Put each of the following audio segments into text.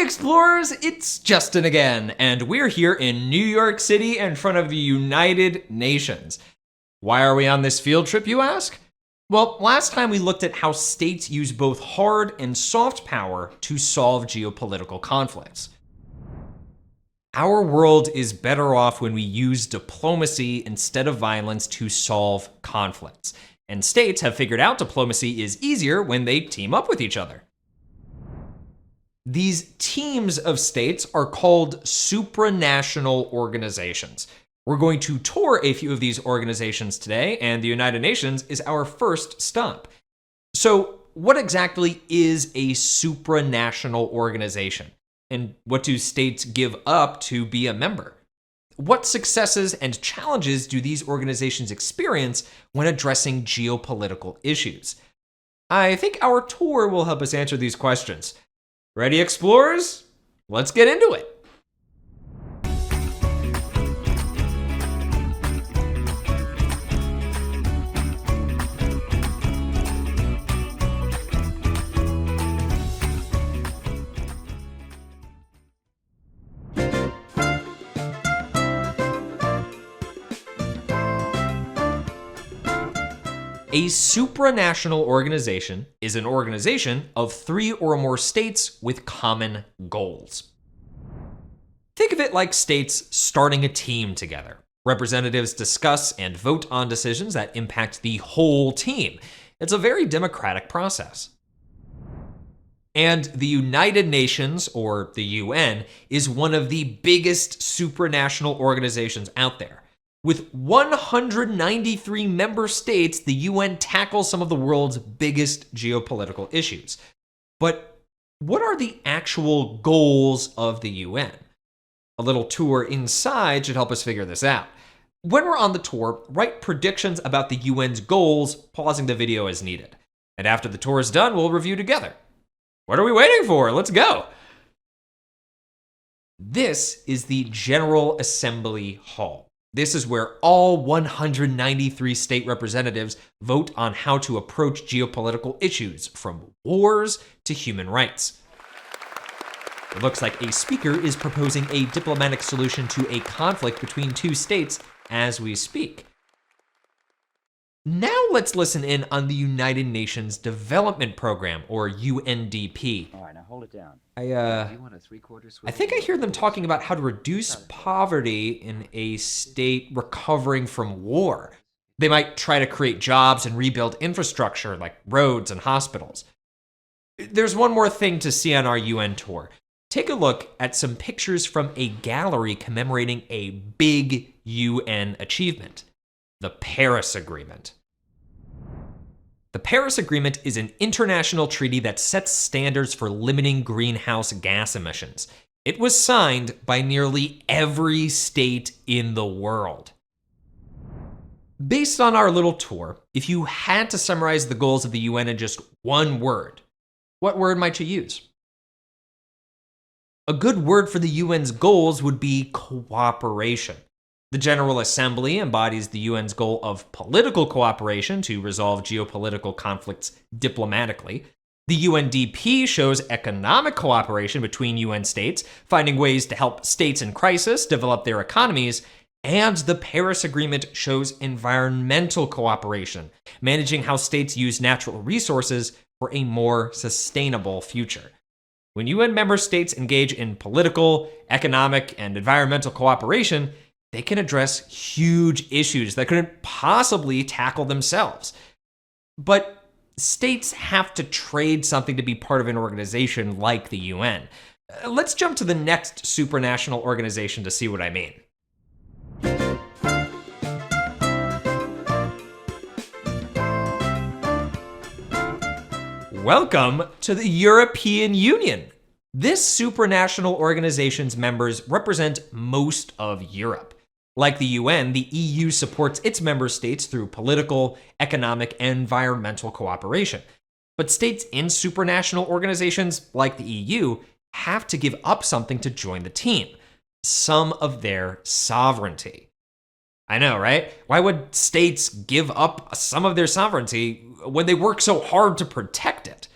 Explorers, it's Justin again, and we're here in New York City in front of the United Nations. Why are we on this field trip, you ask? Well, last time we looked at how states use both hard and soft power to solve geopolitical conflicts. Our world is better off when we use diplomacy instead of violence to solve conflicts, and states have figured out diplomacy is easier when they team up with each other. These teams of states are called supranational organizations. We're going to tour a few of these organizations today, and the United Nations is our first stop. So, what exactly is a supranational organization? And what do states give up to be a member? What successes and challenges do these organizations experience when addressing geopolitical issues? I think our tour will help us answer these questions. Ready, explorers? Let's get into it. A supranational organization is an organization of 3 or more states with common goals. Think of it like states starting a team together. Representatives discuss and vote on decisions that impact the whole team. It's a very democratic process. And the United Nations, or the UN, is one of the biggest supranational organizations out there. With 193 member states, the UN tackles some of the world's biggest geopolitical issues. But what are the actual goals of the UN? A little tour inside should help us figure this out. When we're on the tour, write predictions about the UN's goals, pausing the video as needed. And after the tour is done, we'll review together. What are we waiting for? Let's go. This is the General Assembly Hall. This is where all 193 state representatives vote on how to approach geopolitical issues, from wars to human rights. It looks like a speaker is proposing a diplomatic solution to a conflict between 2 states as we speak. Now let's listen in on the United Nations Development Program, or UNDP. All right, now hold it down. I think I hear them talking about how to reduce poverty in a state recovering from war. They might try to create jobs and rebuild infrastructure like roads and hospitals. There's one more thing to see on our UN tour. Take a look at some pictures from a gallery commemorating a big UN achievement, the Paris Agreement. The Paris Agreement is an international treaty that sets standards for limiting greenhouse gas emissions. It was signed by nearly every state in the world. Based on our little tour, if you had to summarize the goals of the UN in just one word, what word might you use? A good word for the UN's goals would be cooperation. The General Assembly embodies the UN's goal of political cooperation to resolve geopolitical conflicts diplomatically. The UNDP shows economic cooperation between UN states, finding ways to help states in crisis develop their economies. And the Paris Agreement shows environmental cooperation, managing how states use natural resources for a more sustainable future. When UN member states engage in political, economic, and environmental cooperation, they can address huge issues that couldn't possibly tackle themselves. But states have to trade something to be part of an organization like the UN. Let's jump to the next supranational organization to see what I mean. Welcome to the European Union. This supranational organization's members represent most of Europe. Like the UN, the EU supports its member states through political, economic, and environmental cooperation. But states in supranational organizations like the EU have to give up something to join the team, some of their sovereignty. I know, right? Why would states give up some of their sovereignty when they work so hard to protect it?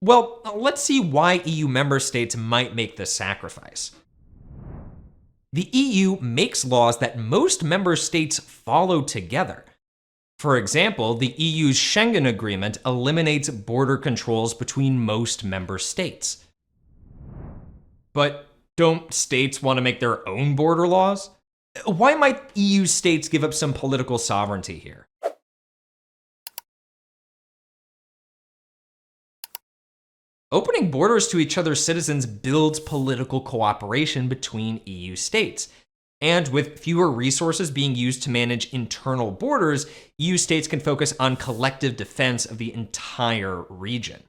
Well, let's see why EU member states might make this sacrifice. The EU makes laws that most member states follow together. For example, the EU's Schengen Agreement eliminates border controls between most member states. But don't states want to make their own border laws? Why might EU states give up some political sovereignty here? Opening borders to each other's citizens builds political cooperation between EU states. And with fewer resources being used to manage internal borders, EU states can focus on collective defense of the entire region.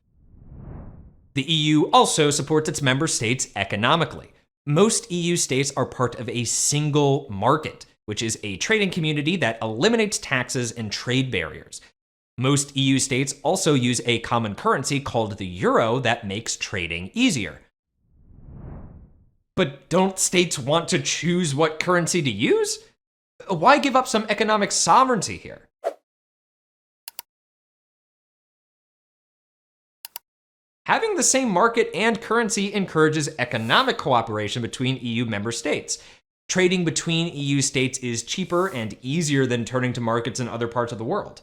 The EU also supports its member states economically. Most EU states are part of a single market, which is a trading community that eliminates taxes and trade barriers. Most EU states also use a common currency called the euro that makes trading easier. But don't states want to choose what currency to use? Why give up some economic sovereignty here? Having the same market and currency encourages economic cooperation between EU member states. Trading between EU states is cheaper and easier than turning to markets in other parts of the world.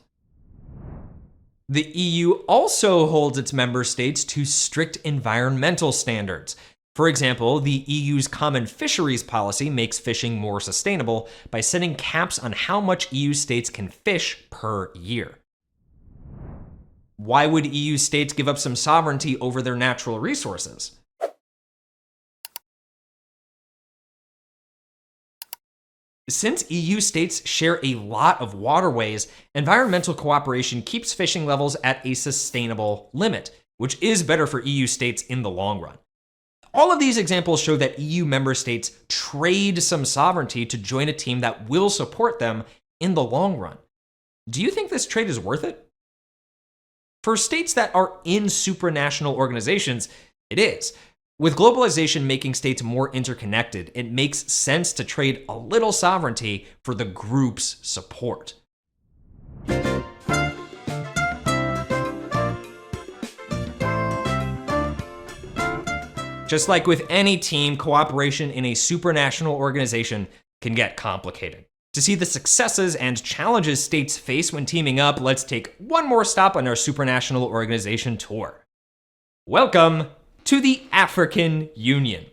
The EU also holds its member states to strict environmental standards. For example, the EU's common fisheries policy makes fishing more sustainable by setting caps on how much EU states can fish per year. Why would EU states give up some sovereignty over their natural resources? Since EU states share a lot of waterways, environmental cooperation keeps fishing levels at a sustainable limit, which is better for EU states in the long run. All of these examples show that EU member states trade some sovereignty to join a team that will support them in the long run. Do you think this trade is worth it? For states that are in supranational organizations, it is. With globalization making states more interconnected, it makes sense to trade a little sovereignty for the group's support. Just like with any team, cooperation in a supranational organization can get complicated. To see the successes and challenges states face when teaming up, let's take one more stop on our supranational organization tour. Welcome to the African Union.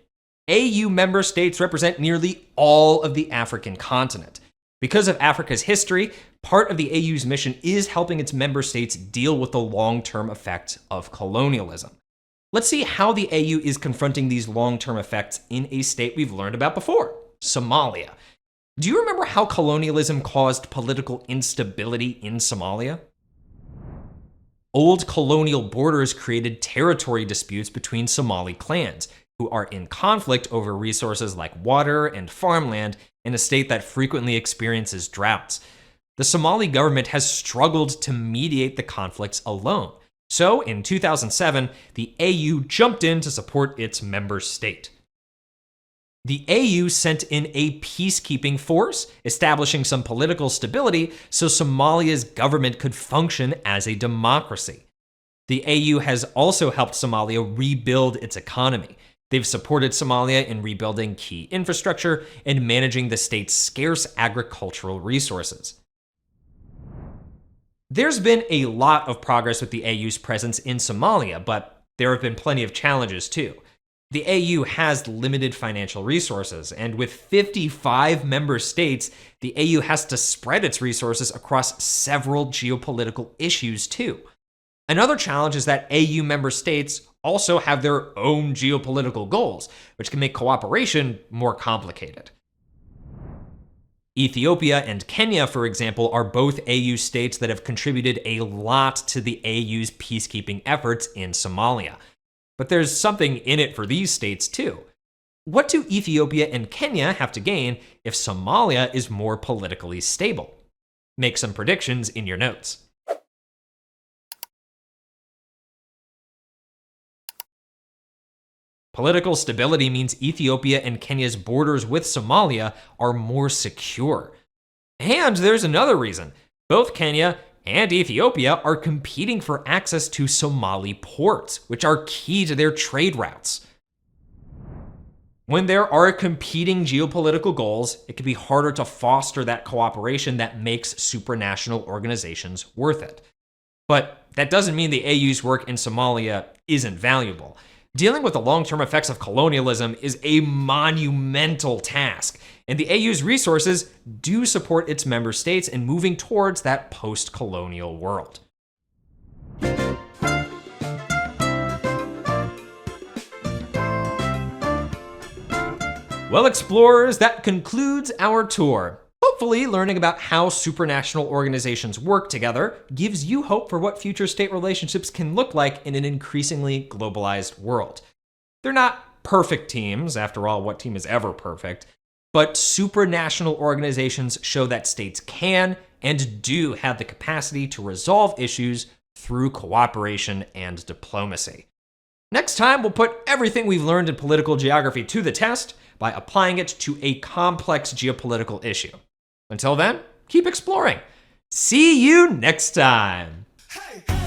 AU member states represent nearly all of the African continent. Because of Africa's history, part of the AU's mission is helping its member states deal with the long-term effects of colonialism. Let's see how the AU is confronting these long-term effects in a state we've learned about before, Somalia. Do you remember how colonialism caused political instability in Somalia? Old colonial borders created territory disputes between Somali clans, who are in conflict over resources like water and farmland in a state that frequently experiences droughts. The Somali government has struggled to mediate the conflicts alone. So, in 2007, the AU jumped in to support its member state. The AU sent in a peacekeeping force, establishing some political stability so Somalia's government could function as a democracy. The AU has also helped Somalia rebuild its economy. They've supported Somalia in rebuilding key infrastructure and managing the state's scarce agricultural resources. There's been a lot of progress with the AU's presence in Somalia, but there have been plenty of challenges too. The AU has limited financial resources, and with 55 member states, the AU has to spread its resources across several geopolitical issues too. Another challenge is that AU member states also have their own geopolitical goals, which can make cooperation more complicated. Ethiopia and Kenya, for example, are both AU states that have contributed a lot to the AU's peacekeeping efforts in Somalia. But there's something in it for these states too. What do Ethiopia and Kenya have to gain if Somalia is more politically stable? Make some predictions in your notes. Political stability means Ethiopia and Kenya's borders with Somalia are more secure. And there's another reason. Both Kenya and Ethiopia are competing for access to Somali ports, which are key to their trade routes. When there are competing geopolitical goals, it can be harder to foster that cooperation that makes supranational organizations worth it. But that doesn't mean the AU's work in Somalia isn't valuable. Dealing with the long-term effects of colonialism is a monumental task, and the AU's resources do support its member states in moving towards that post-colonial world. Well, explorers, that concludes our tour. Hopefully, learning about how supranational organizations work together gives you hope for what future state relationships can look like in an increasingly globalized world. They're not perfect teams, after all, what team is ever perfect? But supranational organizations show that states can and do have the capacity to resolve issues through cooperation and diplomacy. Next time, we'll put everything we've learned in political geography to the test by applying it to a complex geopolitical issue. Until then, keep exploring. See you next time. Hey.